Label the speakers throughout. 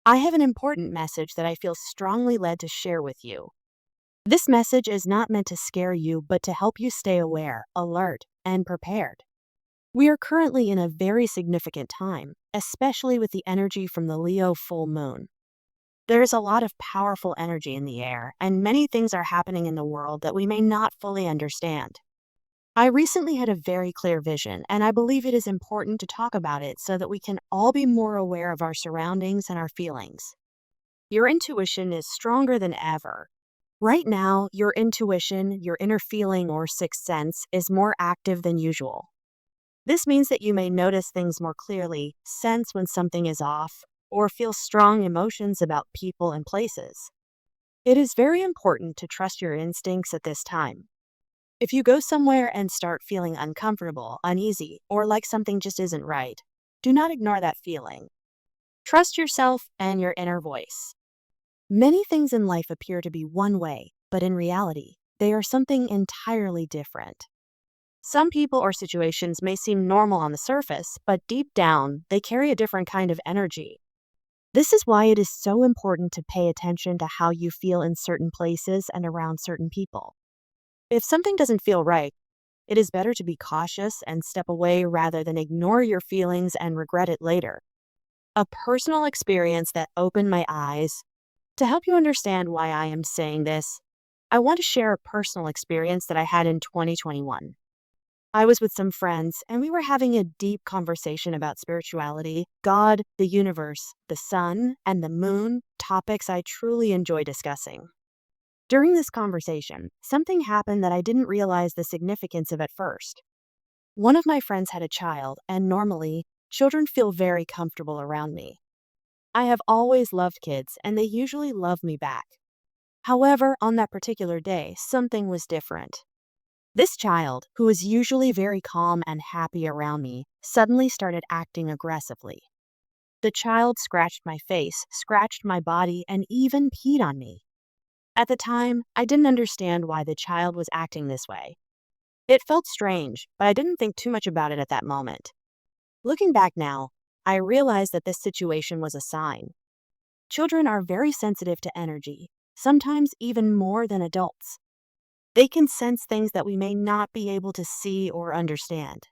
Speaker 1: I have an important message that I feel strongly led to share with you. This message is not meant to scare you, but to help you stay aware, alert, and prepared. We are currently in a very significant time, especially with the energy from the Leo full moon. There is a lot of powerful energy in the air, and many things are happening in the world that we may not fully understand. I recently had a very clear vision, and I believe it is important to talk about it so that we can all be more aware of our surroundings and our feelings. Your intuition is stronger than ever. Right now, your intuition, your inner feeling or sixth sense, is more active than usual. This means that you may notice things more clearly, sense when something is off, or feel strong emotions about people and places. It is very important to trust your instincts at this time. If you go somewhere and start feeling uncomfortable, uneasy, or like something just isn't right, do not ignore that feeling. Trust yourself and your inner voice. Many things in life appear to be one way, but in reality, they are something entirely different. Some people or situations may seem normal on the surface, but deep down, they carry a different kind of energy. This is why it is so important to pay attention to how you feel in certain places and around certain people. If something doesn't feel right, it is better to be cautious and step away rather than ignore your feelings and regret it later. A personal experience that opened my eyes. To help you understand why I am saying this, I want to share a personal experience that I had in 2021. I was with some friends, and we were having a deep conversation about spirituality, God, the universe, the sun, and the moon, topics I truly enjoy discussing. During this conversation, something happened that I didn't realize the significance of at first. One of my friends had a child, and normally, children feel very comfortable around me. I have always loved kids, and they usually love me back. However, on that particular day, something was different. This child, who was usually very calm and happy around me, suddenly started acting aggressively. The child scratched my face, scratched my body, and even peed on me. At the time, I didn't understand why the child was acting this way. It felt strange, but I didn't think too much about it at that moment. Looking back now, I realized that this situation was a sign. Children are very sensitive to energy, sometimes even more than adults. They can sense things that we may not be able to see or understand.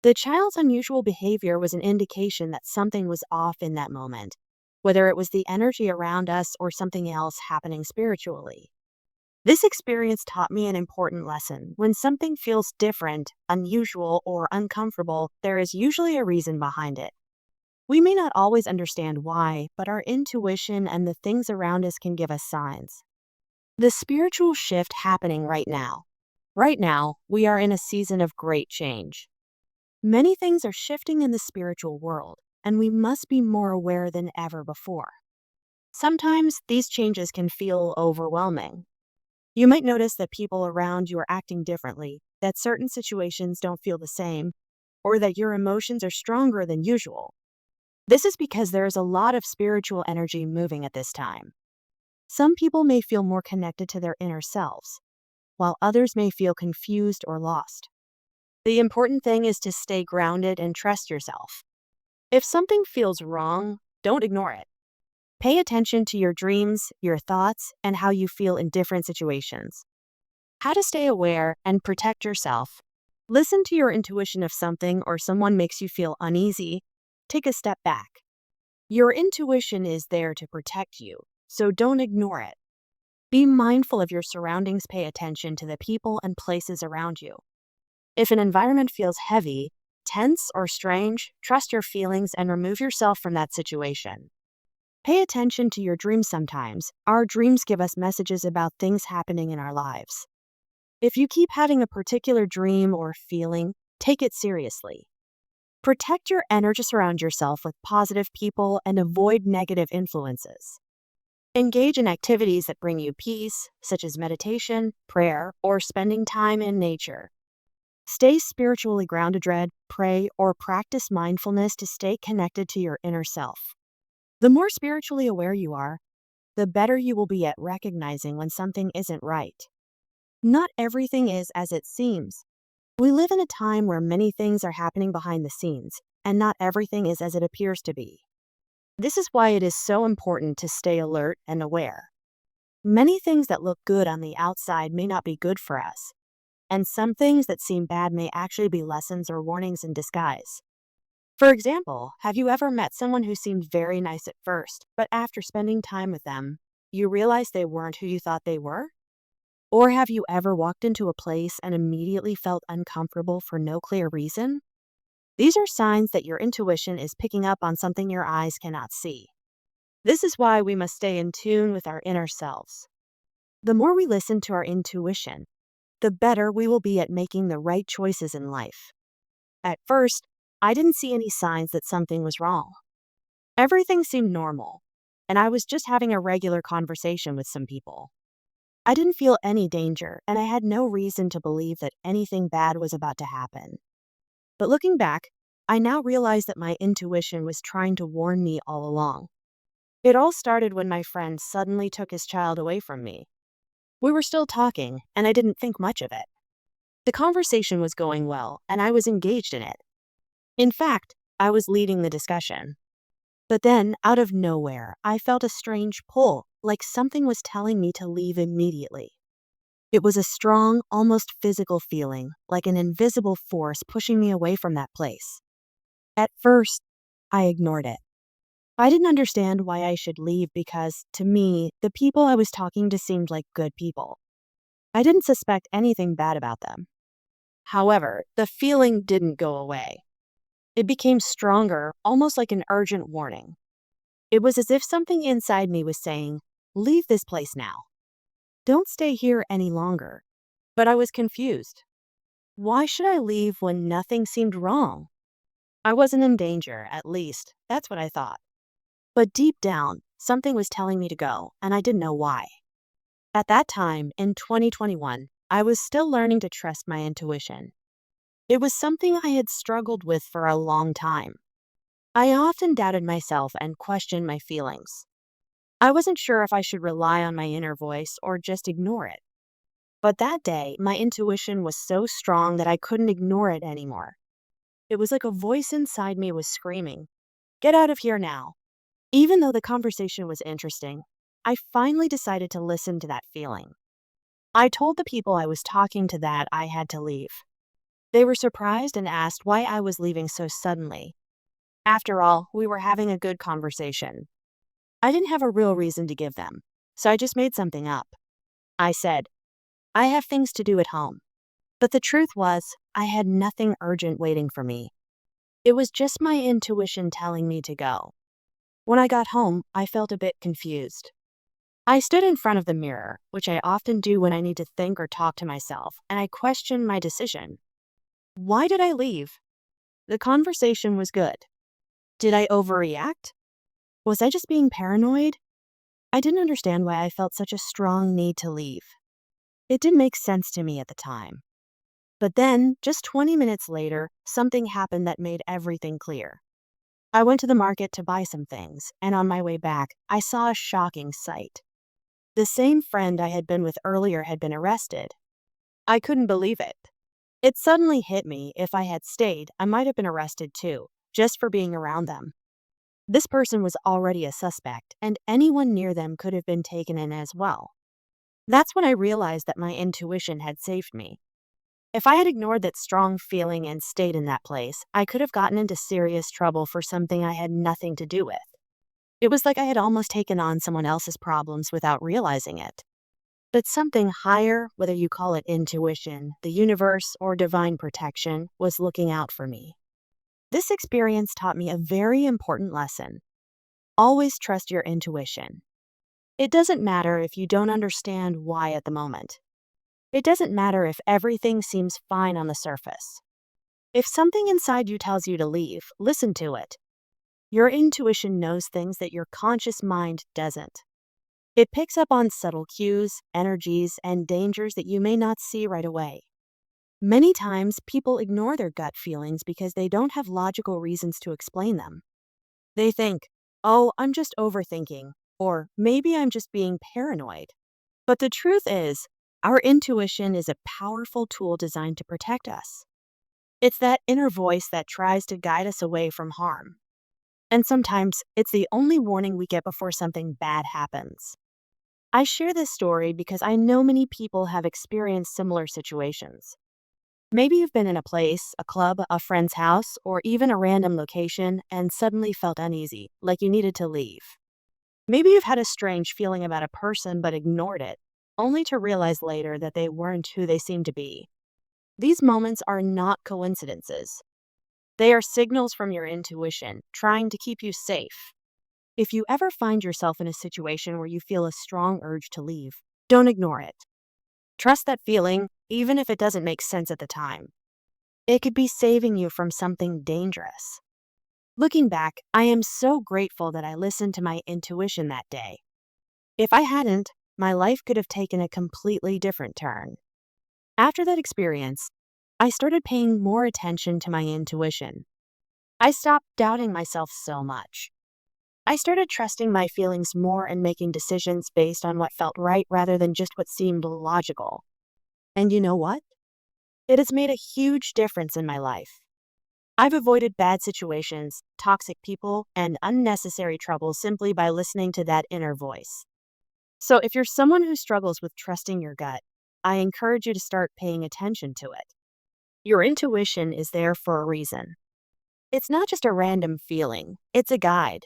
Speaker 1: The child's unusual behavior was an indication that something was off in that moment, whether it was the energy around us or something else happening spiritually. This experience taught me an important lesson. When something feels different, unusual, or uncomfortable, there is usually a reason behind it. We may not always understand why, but our intuition and the things around us can give us signs. The spiritual shift happening right now. Right now, we are in a season of great change. Many things are shifting in the spiritual world, and we must be more aware than ever before. Sometimes these changes can feel overwhelming. You might notice that people around you are acting differently, that certain situations don't feel the same, or that your emotions are stronger than usual. This is because there is a lot of spiritual energy moving at this time. Some people may feel more connected to their inner selves, while others may feel confused or lost. The important thing is to stay grounded and trust yourself. If something feels wrong, don't ignore it. Pay attention to your dreams, your thoughts, and how you feel in different situations. How to stay aware and protect yourself. Listen to your intuition if something or someone makes you feel uneasy. Take a step back. Your intuition is there to protect you, so don't ignore it. Be mindful of your surroundings, pay attention to the people and places around you. If an environment feels heavy, tense, or strange, trust your feelings and remove yourself from that situation. Pay attention to your dreams sometimes. Our dreams give us messages about things happening in our lives. If you keep having a particular dream or feeling, take it seriously. Protect your energy, surround yourself with positive people, and avoid negative influences. Engage in activities that bring you peace, such as meditation, prayer, or spending time in nature. Stay spiritually grounded, read, pray, or practice mindfulness to stay connected to your inner self. The more spiritually aware you are, the better you will be at recognizing when something isn't right. Not everything is as it seems. We live in a time where many things are happening behind the scenes, and not everything is as it appears to be. This is why it is so important to stay alert and aware. Many things that look good on the outside may not be good for us, and some things that seem bad may actually be lessons or warnings in disguise. For example, have you ever met someone who seemed very nice at first, but after spending time with them, you realized they weren't who you thought they were? Or have you ever walked into a place and immediately felt uncomfortable for no clear reason? These are signs that your intuition is picking up on something your eyes cannot see. This is why we must stay in tune with our inner selves. The more we listen to our intuition, the better we will be at making the right choices in life. At first, I didn't see any signs that something was wrong. Everything seemed normal, and I was just having a regular conversation with some people. I didn't feel any danger, and I had no reason to believe that anything bad was about to happen. But looking back, I now realize that my intuition was trying to warn me all along. It all started when my friend suddenly took his child away from me. We were still talking, and I didn't think much of it. The conversation was going well, and I was engaged in it. In fact, I was leading the discussion. But then, out of nowhere, I felt a strange pull, like something was telling me to leave immediately. It was a strong, almost physical feeling, like an invisible force pushing me away from that place. At first, I ignored it. I didn't understand why I should leave because, to me, the people I was talking to seemed like good people. I didn't suspect anything bad about them. However, the feeling didn't go away. It became stronger, almost like an urgent warning. It was as if something inside me was saying, "Leave this place now. Don't stay here any longer." But I was confused. Why should I leave when nothing seemed wrong? I wasn't in danger, at least. That's what I thought. But deep down, something was telling me to go, and I didn't know why. At that time, in 2021, I was still learning to trust my intuition. It was something I had struggled with for a long time. I often doubted myself and questioned my feelings. I wasn't sure if I should rely on my inner voice or just ignore it. But that day, my intuition was so strong that I couldn't ignore it anymore. It was like a voice inside me was screaming, "Get out of here now." Even though the conversation was interesting, I finally decided to listen to that feeling. I told the people I was talking to that I had to leave. They were surprised and asked why I was leaving so suddenly. After all, we were having a good conversation. I didn't have a real reason to give them, so I just made something up. I said, "I have things to do at home." But the truth was, I had nothing urgent waiting for me. It was just my intuition telling me to go. When I got home, I felt a bit confused. I stood in front of the mirror, which I often do when I need to think or talk to myself, and I questioned my decision. Why did I leave? The conversation was good. Did I overreact? Was I just being paranoid? I didn't understand why I felt such a strong need to leave. It didn't make sense to me at the time. But then, just 20 minutes later, something happened that made everything clear. I went to the market to buy some things, and on my way back, I saw a shocking sight. The same friend I had been with earlier had been arrested. I couldn't believe it. It suddenly hit me if I had stayed, I might have been arrested too, just for being around them. This person was already a suspect, and anyone near them could have been taken in as well. That's when I realized that my intuition had saved me. If I had ignored that strong feeling and stayed in that place, I could have gotten into serious trouble for something I had nothing to do with. It was like I had almost taken on someone else's problems without realizing it. But something higher, whether you call it intuition, the universe, or divine protection, was looking out for me. This experience taught me a very important lesson. Always trust your intuition. It doesn't matter if you don't understand why at the moment. It doesn't matter if everything seems fine on the surface. If something inside you tells you to leave, listen to it. Your intuition knows things that your conscious mind doesn't. It picks up on subtle cues, energies, and dangers that you may not see right away. Many times, people ignore their gut feelings because they don't have logical reasons to explain them. They think, "Oh, I'm just overthinking," or "maybe I'm just being paranoid." But the truth is, our intuition is a powerful tool designed to protect us. It's that inner voice that tries to guide us away from harm. And sometimes it's the only warning we get before something bad happens. I share this story because I know many people have experienced similar situations. Maybe you've been in a place, a club, a friend's house, or even a random location and suddenly felt uneasy, like you needed to leave. Maybe you've had a strange feeling about a person but ignored it, only to realize later that they weren't who they seemed to be. These moments are not coincidences. They are signals from your intuition, trying to keep you safe. If you ever find yourself in a situation where you feel a strong urge to leave, don't ignore it. Trust that feeling, even if it doesn't make sense at the time. It could be saving you from something dangerous. Looking back, I am so grateful that I listened to my intuition that day. If I hadn't, my life could have taken a completely different turn. After that experience, I started paying more attention to my intuition. I stopped doubting myself so much. I started trusting my feelings more and making decisions based on what felt right rather than just what seemed logical. And you know what? It has made a huge difference in my life. I've avoided bad situations, toxic people, and unnecessary trouble simply by listening to that inner voice. So if you're someone who struggles with trusting your gut, I encourage you to start paying attention to it. Your intuition is there for a reason. It's not just a random feeling, it's a guide.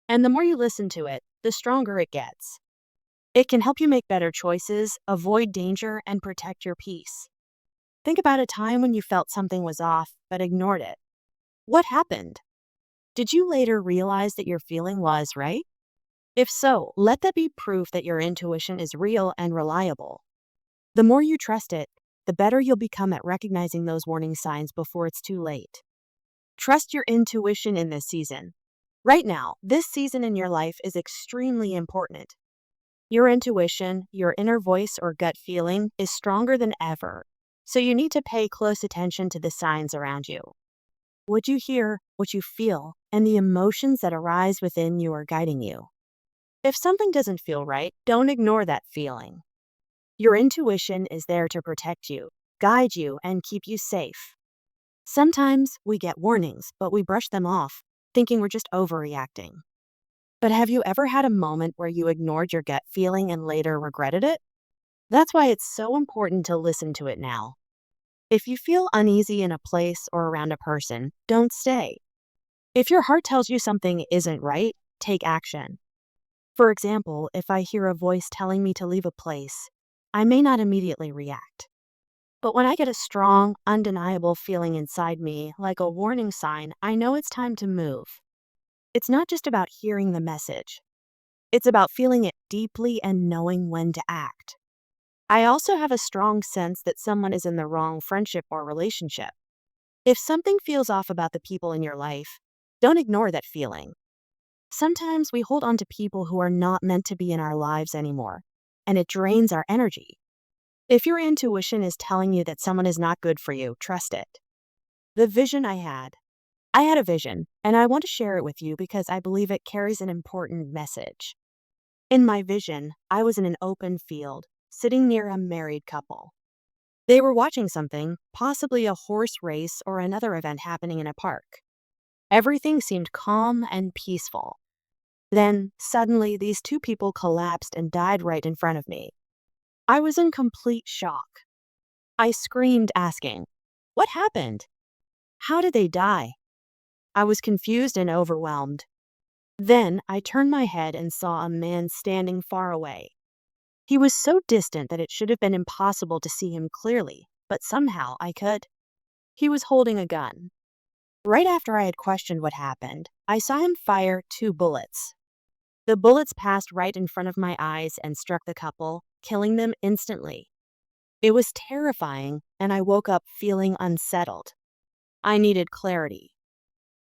Speaker 1: And the more you listen to it, the stronger it gets. It can help you make better choices, avoid danger, and protect your peace. Think about a time when you felt something was off but ignored it. What happened? Did you later realize that your feeling was right? If so, let that be proof that your intuition is real and reliable. The more you trust it, the better you'll become at recognizing those warning signs before it's too late. Trust your intuition in this season. Right now, this season in your life is extremely important. Your intuition, your inner voice or gut feeling, is stronger than ever, so you need to pay close attention to the signs around you. What you hear, what you feel, and the emotions that arise within you are guiding you. If something doesn't feel right, don't ignore that feeling. Your intuition is there to protect you, guide you, and keep you safe. Sometimes we get warnings, but we brush them off, thinking we're just overreacting. But have you ever had a moment where you ignored your gut feeling and later regretted it? That's why it's so important to listen to it now. If you feel uneasy in a place or around a person, don't stay. If your heart tells you something isn't right, take action. For example, if I hear a voice telling me to leave a place, I may not immediately react. But when I get a strong, undeniable feeling inside me, like a warning sign, I know it's time to move. It's not just about hearing the message. It's about feeling it deeply and knowing when to act. I also have a strong sense that someone is in the wrong friendship or relationship. If something feels off about the people in your life, don't ignore that feeling. Sometimes we hold on to people who are not meant to be in our lives anymore, and it drains our energy. If your intuition is telling you that someone is not good for you, trust it. The vision I had a vision, and I want to share it with you because I believe it carries an important message. In my vision, I was in an open field, sitting near a married couple. They were watching something, possibly a horse race or another event happening in a park. Everything seemed calm and peaceful. Then, suddenly, these two people collapsed and died right in front of me. I was in complete shock. I screamed, asking, "What happened? How did they die?" I was confused and overwhelmed. Then I turned my head and saw a man standing far away. He was so distant that it should have been impossible to see him clearly, but somehow I could. He was holding a gun. Right after I had questioned what happened, I saw him fire 2 bullets. The bullets passed right in front of my eyes and struck the couple, killing them instantly. It was terrifying, and I woke up feeling unsettled. I needed clarity.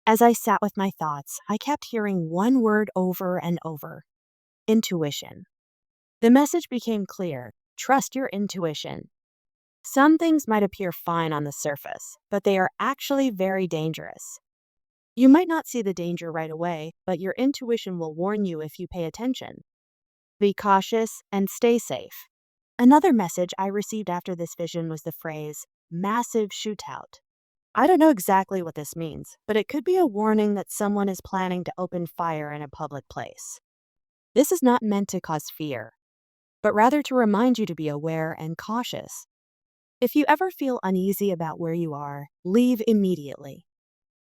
Speaker 1: As I sat with my thoughts, I kept hearing one word over and over: intuition. The message became clear: trust your intuition. Some things might appear fine on the surface, but they are actually very dangerous. You might not see the danger right away, but your intuition will warn you if you pay attention. Be cautious and stay safe. Another message I received after this vision was the phrase, massive shootout. I don't know exactly what this means, but it could be a warning that someone is planning to open fire in a public place. This is not meant to cause fear, but rather to remind you to be aware and cautious. If you ever feel uneasy about where you are, leave immediately.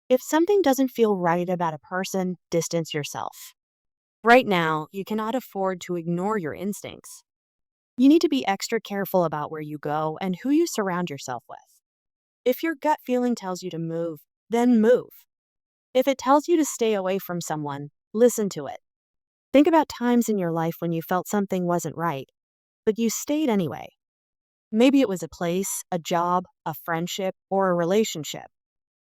Speaker 1: If something doesn't feel right about a person, distance yourself. Right now, you cannot afford to ignore your instincts. You need to be extra careful about where you go and who you surround yourself with. If your gut feeling tells you to move, then move. If it tells you to stay away from someone, listen to it. Think about times in your life when you felt something wasn't right, but you stayed anyway. Maybe it was a place, a job, a friendship, or a relationship.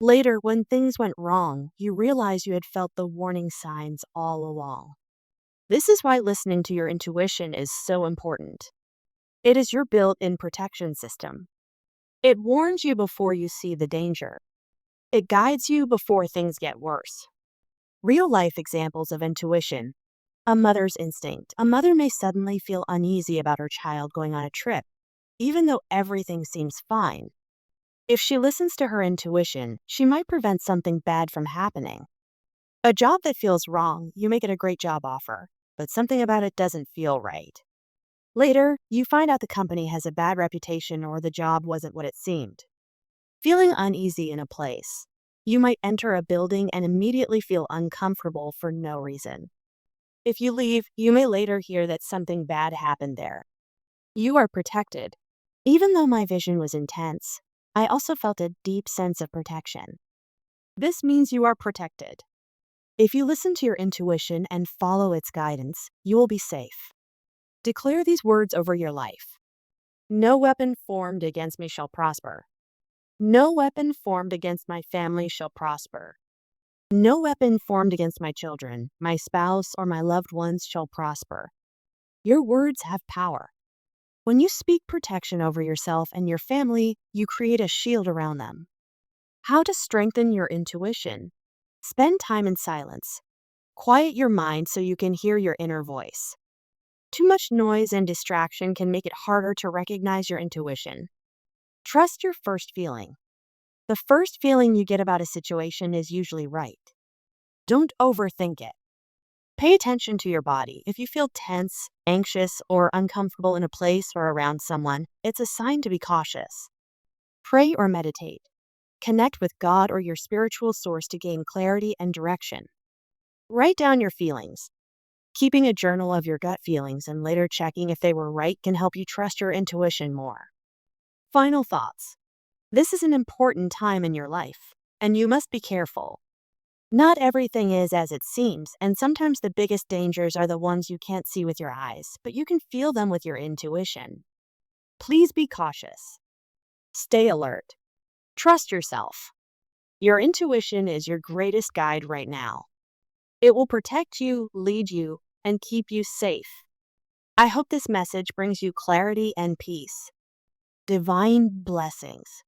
Speaker 1: Later, when things went wrong, you realize you had felt the warning signs all along. This is why listening to your intuition is so important. It is your built-in protection system. It warns you before you see the danger. It guides you before things get worse. Real-life examples of intuition. A mother's instinct. A mother may suddenly feel uneasy about her child going on a trip, even though everything seems fine. If she listens to her intuition, she might prevent something bad from happening. A job that feels wrong, you make it a great job offer, but something about it doesn't feel right. Later, you find out the company has a bad reputation or the job wasn't what it seemed. Feeling uneasy in a place. You might enter a building and immediately feel uncomfortable for no reason. If you leave, you may later hear that something bad happened there. You are protected. Even though my vision was intense, I also felt a deep sense of protection. This means you are protected. If you listen to your intuition and follow its guidance, you will be safe. Declare these words over your life. No weapon formed against me shall prosper. No weapon formed against my family shall prosper. No weapon formed against my children, my spouse, or my loved ones shall prosper. Your words have power. When you speak protection over yourself and your family, you create a shield around them. How to strengthen your intuition? Spend time in silence. Quiet your mind so you can hear your inner voice. Too much noise and distraction can make it harder to recognize your intuition. Trust your first feeling. The first feeling you get about a situation is usually right. Don't overthink it. Pay attention to your body. If you feel tense, anxious, or uncomfortable in a place or around someone, it's a sign to be cautious. Pray or meditate. Connect with God or your spiritual source to gain clarity and direction. Write down your feelings. Keeping a journal of your gut feelings and later checking if they were right can help you trust your intuition more. Final thoughts. This is an important time in your life, and you must be careful. Not everything is as it seems, and sometimes the biggest dangers are the ones you can't see with your eyes, but you can feel them with your intuition. Please be cautious. Stay alert. Trust yourself. Your intuition is your greatest guide right now. It will protect you, lead you, and keep you safe. I hope this message brings you clarity and peace. Divine blessings.